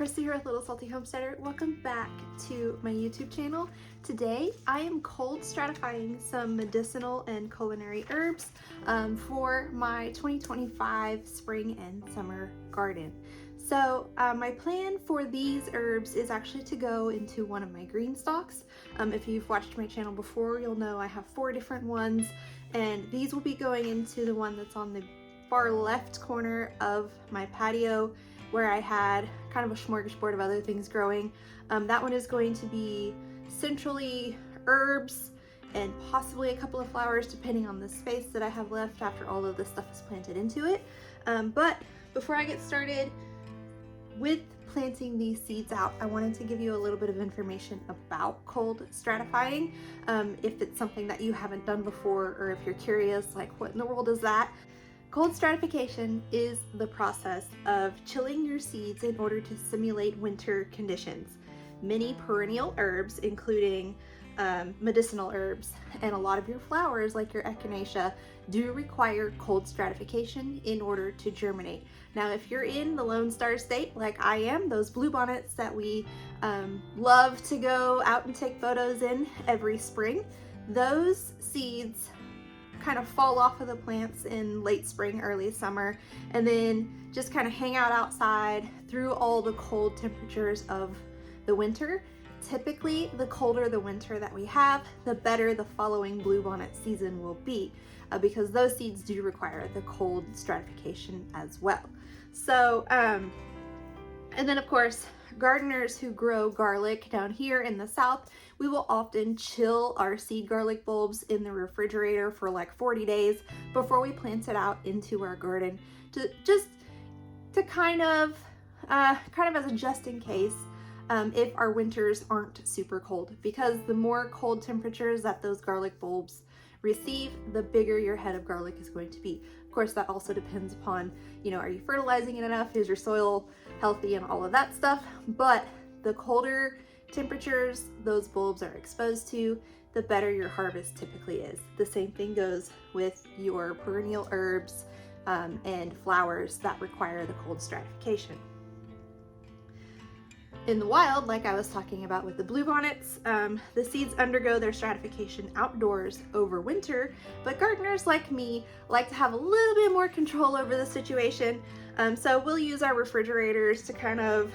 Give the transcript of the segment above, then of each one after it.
Christi here with Little Salty Homesteader. Welcome back to my YouTube channel. Today I am cold stratifying some medicinal and culinary herbs for my 2025 spring and summer garden. So my plan for these herbs is actually to go into one of my Greenstalks. If you've watched my channel before, you'll know I have 4 different ones, and these will be going into the one that's on the far left corner of my patio, where I had kind of a smorgasbord of other things growing. That one is going to be centrally herbs and possibly a couple of flowers depending on the space that I have left after all of this stuff is planted into it. But before I get started with planting these seeds out, I wanted to give you a little bit of information about cold stratifying. If it's something that you haven't done before, or if you're curious, like, what in the world is that? Cold stratification is the process of chilling your seeds in order to simulate winter conditions. Many perennial herbs, including medicinal herbs, and a lot of your flowers like your echinacea, do require cold stratification in order to germinate. Now, if you're in the Lone Star State like I am, those bluebonnets that we love to go out and take photos in every spring, those seeds kind of fall off of the plants in late spring, early summer, and then just kind of hang out outside through all the cold temperatures of the winter. Typically, the colder the winter that we have, the better the following bluebonnet season will be, because those seeds do require the cold stratification as well. So, and then of course, gardeners who grow garlic down here in the South, we will often chill our seed garlic bulbs in the refrigerator for like 40 days before we plant it out into our garden, to kind of as a just in case if our winters aren't super cold, because the more cold temperatures that those garlic bulbs receive, the bigger your head of garlic is going to be. Of course, that also depends upon, are you fertilizing it enough? Is your soil healthy and all of that stuff? But the colder temperatures those bulbs are exposed to, the better your harvest typically is. The same thing goes with your perennial herbs and flowers that require the cold stratification. In the wild, like I was talking about with the bluebonnets, the seeds undergo their stratification outdoors over winter, but gardeners like me like to have a little bit more control over the situation. So we'll use our refrigerators to kind of,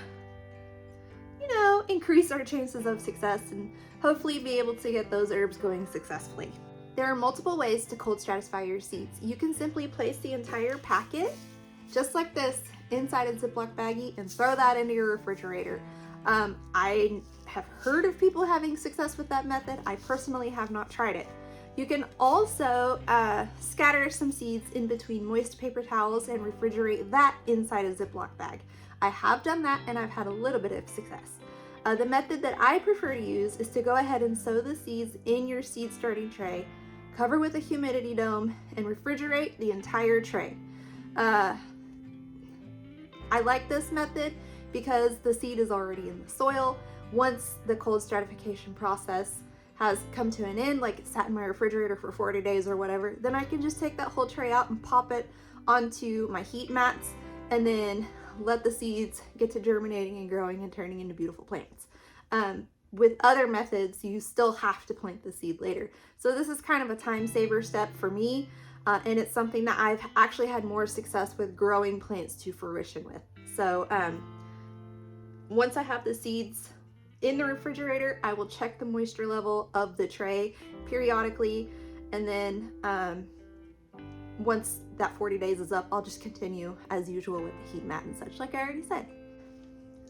increase our chances of success and hopefully be able to get those herbs going successfully. There are multiple ways to cold stratify your seeds. You can simply place the entire packet, just like this, inside a Ziploc baggie and throw that into your refrigerator. I have heard of people having success with that method. I personally have not tried it. You can also scatter some seeds in between moist paper towels and refrigerate that inside a Ziploc bag. I have done that and I've had a little bit of success. The method that I prefer to use is to go ahead and sow the seeds in your seed starting tray, cover with a humidity dome, and refrigerate the entire tray. I like this method because the seed is already in the soil. Once the cold stratification process has come to an end, like it sat in my refrigerator for 40 days or whatever, then I can just take that whole tray out and pop it onto my heat mats and then let the seeds get to germinating and growing and turning into beautiful plants. With other methods, you still have to plant the seed later. So this is kind of a time saver step for me, and it's something that I've actually had more success with growing plants to fruition with. So once I have the seeds in the refrigerator, I will check the moisture level of the tray periodically, and then once that 40 days is up, I'll just continue as usual with the heat mat and such, like I already said.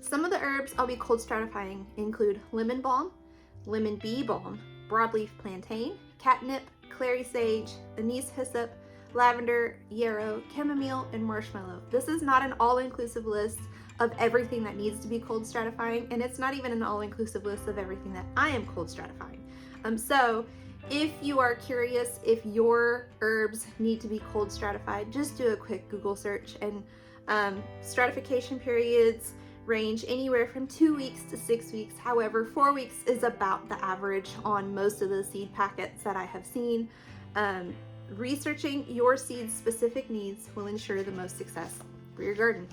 Some of the herbs I'll be cold stratifying include lemon balm, lemon bee balm, broadleaf plantain, catnip, clary sage, anise hyssop, lavender, yarrow, chamomile, and marshmallow. This is not an all-inclusive list of everything that needs to be cold stratifying, and it's not even an all-inclusive list of everything that I am cold stratifying. So if you are curious if your herbs need to be cold stratified, just do a quick Google search, and stratification periods range anywhere from 2 weeks to 6 weeks. However, 4 weeks is about the average on most of the seed packets that I have seen. Researching your seed's specific needs will ensure the most success for your garden.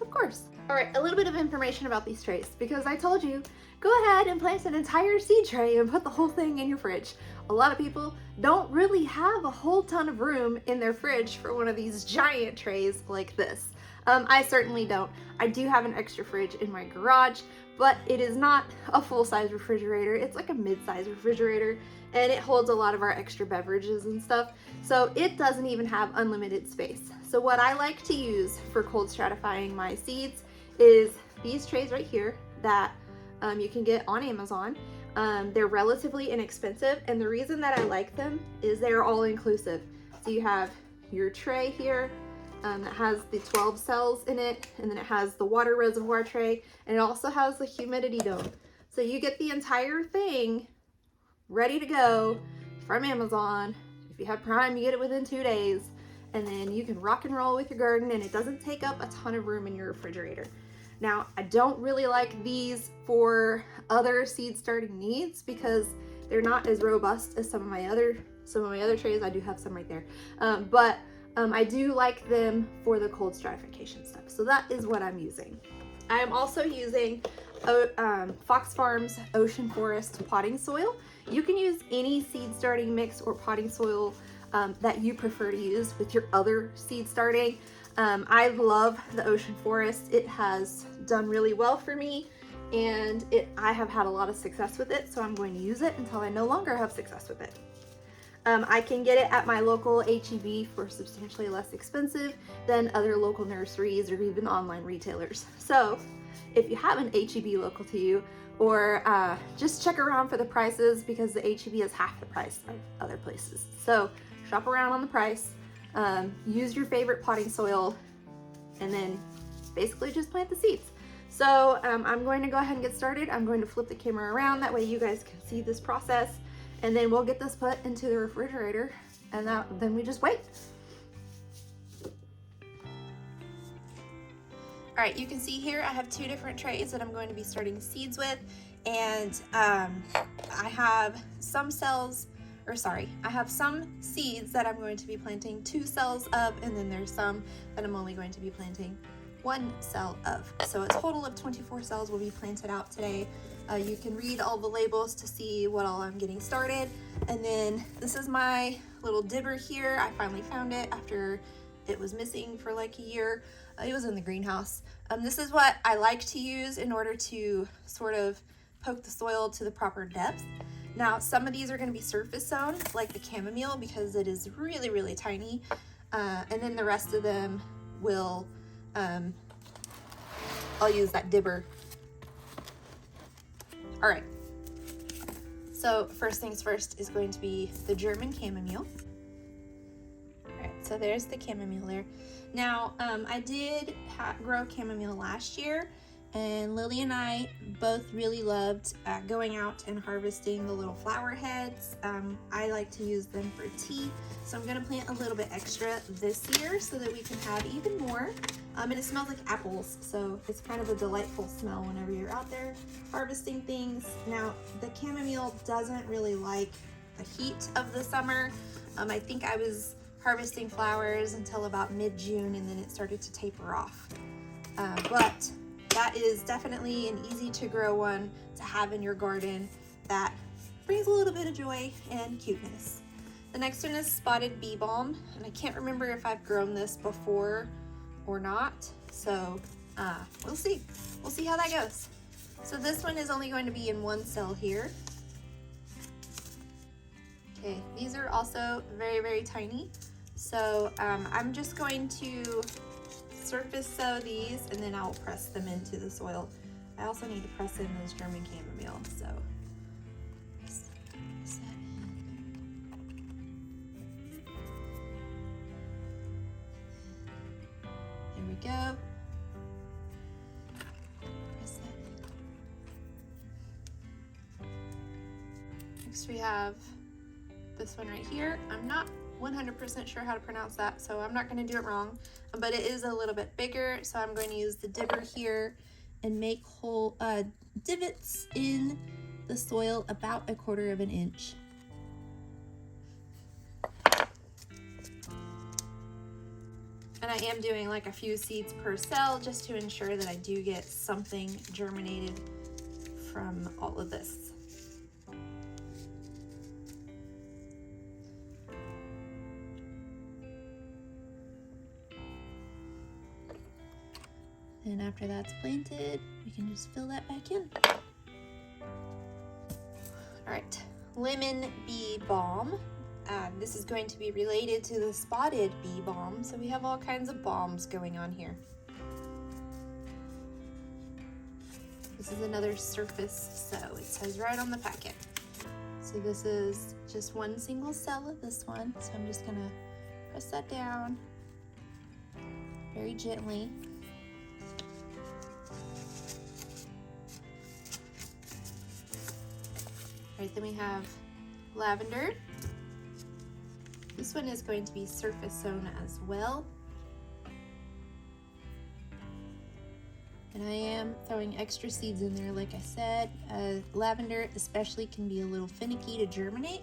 Of course. All right, a little bit of information about these trays, because I told you, go ahead and plant an entire seed tray and put the whole thing in your fridge. A lot of people don't really have a whole ton of room in their fridge for one of these giant trays like this. I certainly don't. I do have an extra fridge in my garage, but it is not a full-size refrigerator. It's like a mid-size refrigerator, and it holds a lot of our extra beverages and stuff. So it doesn't even have unlimited space. So what I like to use for cold stratifying my seeds is these trays right here that you can get on Amazon. They're relatively inexpensive, and the reason that I like them is they're all inclusive. So you have your tray here that has the 12 cells in it, and then it has the water reservoir tray, and it also has the humidity dome. So you get the entire thing ready to go from Amazon. If you have Prime, you get it within 2 days, and then you can rock and roll with your garden, and it doesn't take up a ton of room in your refrigerator. Now, I don't really like these for other seed starting needs because they're not as robust as some of my other trays. I do have some right there, but I do like them for the cold stratification stuff. So that is what I'm using. I am also using Fox Farms Ocean Forest potting soil. You can use any seed starting mix or potting soil that you prefer to use with your other seed starting. I love the Ocean Forest. It has done really well for me, and I have had a lot of success with it, so I'm going to use it until I no longer have success with it. I can get it at my local HEB for substantially less expensive than other local nurseries or even online retailers. So if you have an HEB local to you, or just check around for the prices, because the HEB is half the price of other places. So shop around on the price, use your favorite potting soil, and then basically just plant the seeds. So I'm going to go ahead and get started. I'm going to flip the camera around, that way you guys can see this process, and then we'll get this put into the refrigerator, and then we just wait. All right, you can see here I have 2 different trays that I'm going to be starting seeds with, and I have some seeds that I'm going to be planting 2 cells of, and then there's some that I'm only going to be planting 1 cell of. So a total of 24 cells will be planted out today. You can read all the labels to see what all I'm getting started. And then this is my little dibber here. I finally found it after it was missing for like a year. It was in the greenhouse. This is what I like to use in order to sort of poke the soil to the proper depth. Now, some of these are going to be surface sown, like the chamomile, because it is really, really tiny. And then the rest of them will, I'll use that dibber. All right. So first things first is going to be the German chamomile. All right, so there's the chamomile there. Now, I did grow chamomile last year, and Lily and I both really loved going out and harvesting the little flower heads. I like to use them for tea, so I'm gonna plant a little bit extra this year so that we can have even more. And it smells like apples, so it's kind of a delightful smell whenever you're out there harvesting things. Now, the chamomile doesn't really like the heat of the summer. I think I was harvesting flowers until about mid-June, and then it started to taper off. But that is definitely an easy to grow one to have in your garden that brings a little bit of joy and cuteness. The next one is spotted bee balm, and I can't remember if I've grown this before or not, so we'll see. We'll see how that goes. So this one is only going to be in 1 cell here. Okay, these are also very, very tiny. So I'm just going to surface sow these, and then I'll press them into the soil. I also need to press in those German chamomile, so press that in. Here we go. Press that in. Next we have this one right here. I'm not 100% sure how to pronounce that, so I'm not going to do it wrong, but it is a little bit bigger, so I'm going to use the dibber here and make hole divots in the soil about 1/4 inch. And I am doing like a few seeds per cell just to ensure that I do get something germinated from all of this. And after that's planted, we can just fill that back in. All right, lemon bee balm. This is going to be related to the spotted bee balm, so we have all kinds of balms going on here. This is another surface sow. It says right on the packet. So this is just one single cell of this one. So I'm just gonna press that down very gently. All right, then we have lavender. This one is going to be surface sown as well. And I am throwing extra seeds in there, like I said. Lavender especially can be a little finicky to germinate,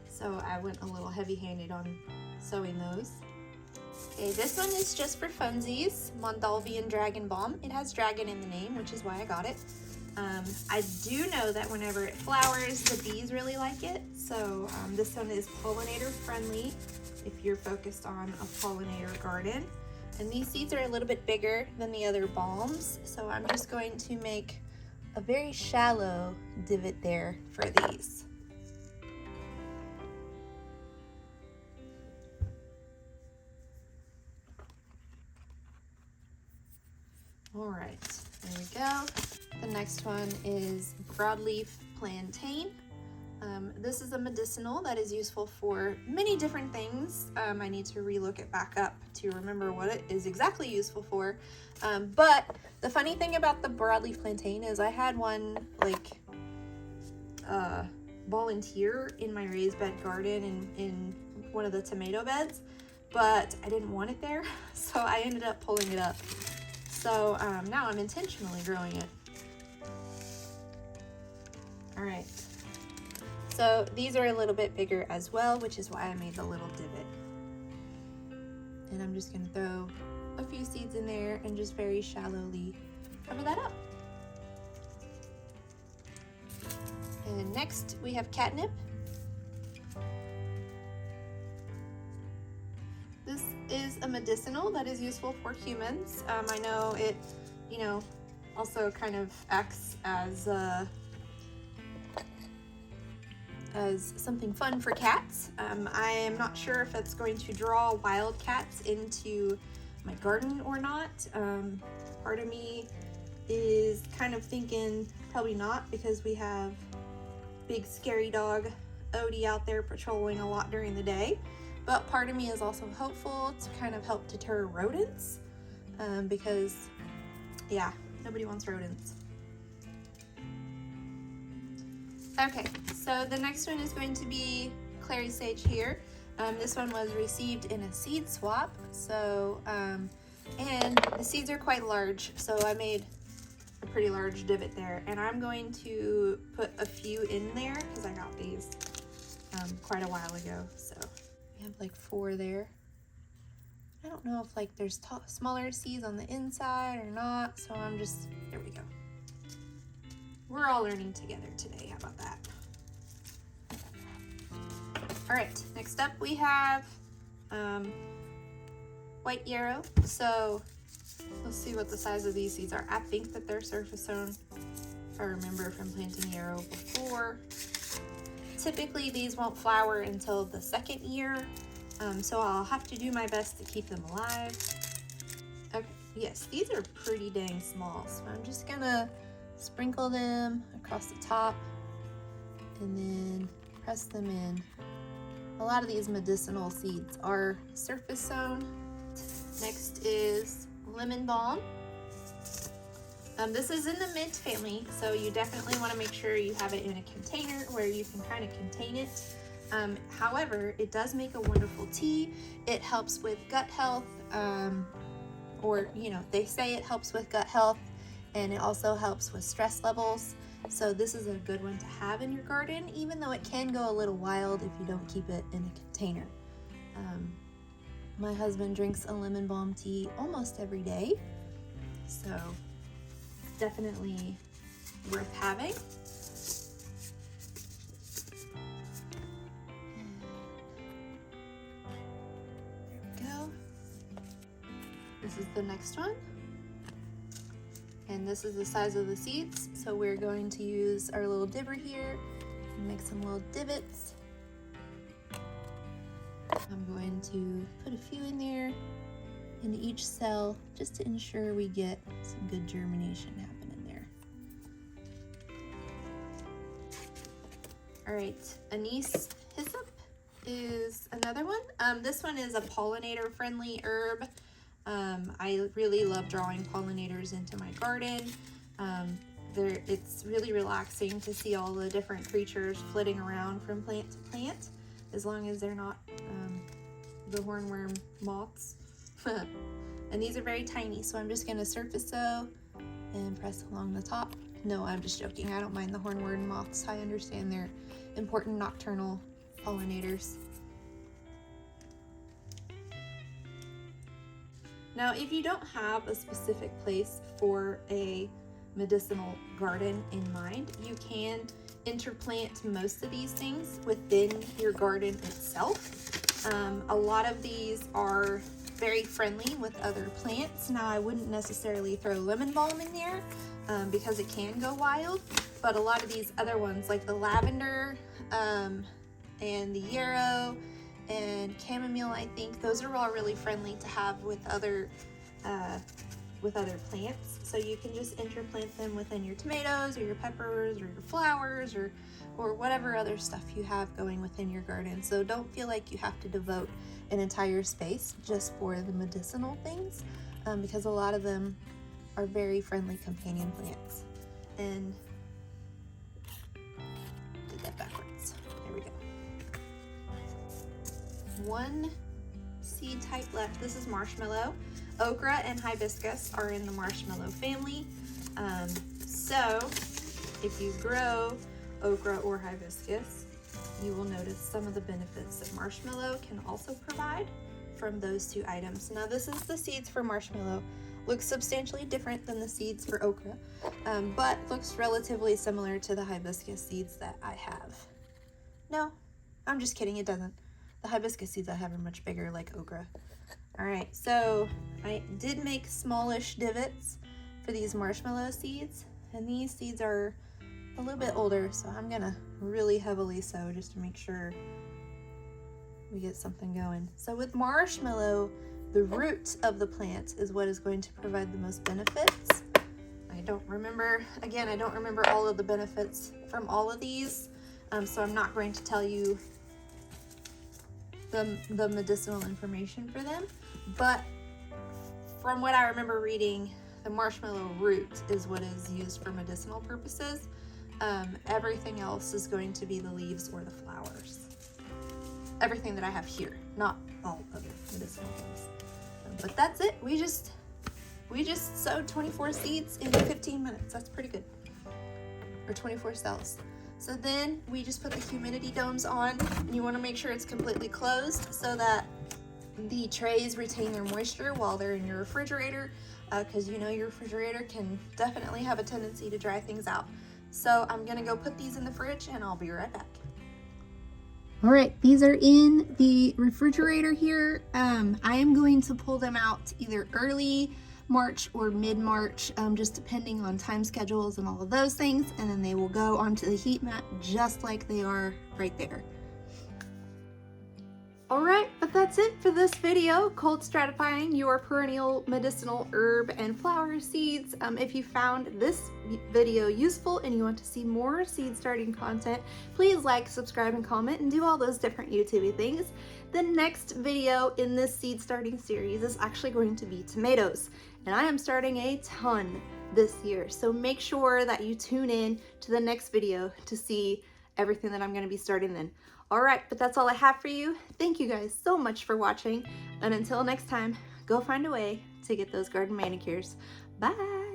so I went a little heavy-handed on sowing those. Okay, this one is just for funsies, Moldalvian Dragon Balm. It has dragon in the name, which is why I got it. I do know that whenever it flowers, the bees really like it. So this one is pollinator friendly if you're focused on a pollinator garden. And these seeds are a little bit bigger than the other balms. So I'm just going to make a very shallow divot there for these. All right, there we go. The next one is broadleaf plantain. This is a medicinal that is useful for many different things. I need to relook it back up to remember what it is exactly useful for. But the funny thing about the broadleaf plantain is I had one like volunteer in my raised bed garden in one of the tomato beds, but I didn't want it there, so I ended up pulling it up. So now I'm intentionally growing it. All right, so these are a little bit bigger as well, which is why I made the little divot. And I'm just gonna throw a few seeds in there and just very shallowly cover that up. And next we have catnip. This is a medicinal that is useful for humans. I know it, also kind of acts as something fun for cats. I am not sure if it's going to draw wild cats into my garden or not. Part of me is kind of thinking probably not, because we have big scary dog Hori out there patrolling a lot during the day. But part of me is also hopeful to kind of help deter rodents, because yeah, nobody wants rodents. Okay, so the next one is going to be clary sage here. This one was received in a seed swap, so and the seeds are quite large, so I made a pretty large divot there, and I'm going to put a few in there because I got these quite a while ago. So we have like 4 there. I don't know if like there's smaller seeds on the inside or not, so I'm just, there we go. We're all learning together today. How about that? All right, next up we have white yarrow. So let's see what the size of these seeds are. I think that they're surface sown, if I remember from planting yarrow before. Typically these won't flower until the 2nd year, so I'll have to do my best to keep them alive. Okay, yes, these are pretty dang small, so I'm just gonna sprinkle them across the top and then press them in. A lot of these medicinal seeds are surface sown. Next is lemon balm. This is in the mint family, so you definitely want to make sure you have it in a container where you can kind of contain it. However, it does make a wonderful tea. It helps with gut health, or they say it helps with gut health, and it also helps with stress levels. So this is a good one to have in your garden, even though it can go a little wild if you don't keep it in a container. My husband drinks a lemon balm tea almost every day, so definitely worth having. This is the next one, and this is the size of the seeds, so we're going to use our little dibber here and make some little divots. I'm going to put a few in there into each cell just to ensure we get some good germination happening there. All right, anise hyssop is another one. This one is a pollinator friendly herb. I really love drawing pollinators into my garden. It's really relaxing to see all the different creatures flitting around from plant to plant, as long as they're not the hornworm moths. And these are very tiny, so I'm just going to surface sow and press along the top. No, I'm just joking. I don't mind the hornworm moths. I understand they're important nocturnal pollinators. Now, if you don't have a specific place for a medicinal garden in mind, you can interplant most of these things within your garden itself. A lot of these are very friendly with other plants. Now, I wouldn't necessarily throw lemon balm in there because it can go wild, but a lot of these other ones like the lavender and the yarrow and chamomile, I think those are all really friendly to have with other plants. So you can just interplant them within your tomatoes or your peppers or your flowers or whatever other stuff you have going within your garden. So don't feel like you have to devote an entire space just for the medicinal things, because a lot of them are very friendly companion plants. And did that backwards. There we go. One seed type left. This is marshmallow. Okra and hibiscus are in the marshmallow family. So if you grow okra or hibiscus, you will notice some of the benefits that marshmallow can also provide from those two items. Now, this is the seeds for marshmallow. Looks substantially different than the seeds for okra, but looks relatively similar to the hibiscus seeds that I have. No, I'm just kidding, it doesn't. The hibiscus seeds I have are much bigger, like okra. All right, so I did make smallish divots for these marshmallow seeds, and these seeds are a little bit older, so I'm gonna really heavily sow just to make sure we get something going. So with marshmallow, the root of the plant is what is going to provide the most benefits. I don't remember all of the benefits from all of these, so I'm not going to tell you the medicinal information for them, but from what I remember reading, the marshmallow root is what is used for medicinal purposes. Everything else is going to be the leaves or the flowers. Everything that I have here, not all other medicinal things. But that's it. We just sowed 24 seeds in 15 minutes. That's pretty good. Or 24 cells. So then we just put the humidity domes on, and you want to make sure it's completely closed so that the trays retain their moisture while they're in your refrigerator, because you know your refrigerator can definitely have a tendency to dry things out. So I'm gonna go put these in the fridge and I'll be right back. All right, these are in the refrigerator here. I am going to pull them out either early March or mid-March, just depending on time schedules and all of those things, and then they will go onto the heat mat just like they are right there. Alright, but that's it for this video, cold stratifying your perennial medicinal herb and flower seeds. If you found this video useful and you want to see more seed starting content, please like, subscribe, and comment, and do all those different YouTube things. The next video in this seed starting series is actually going to be tomatoes, and I am starting a ton this year, so make sure that you tune in to the next video to see everything that I'm going to be starting then. All right, but that's all I have for you. Thank you guys so much for watching, and until next time, go find a way to get those garden manicures. Bye.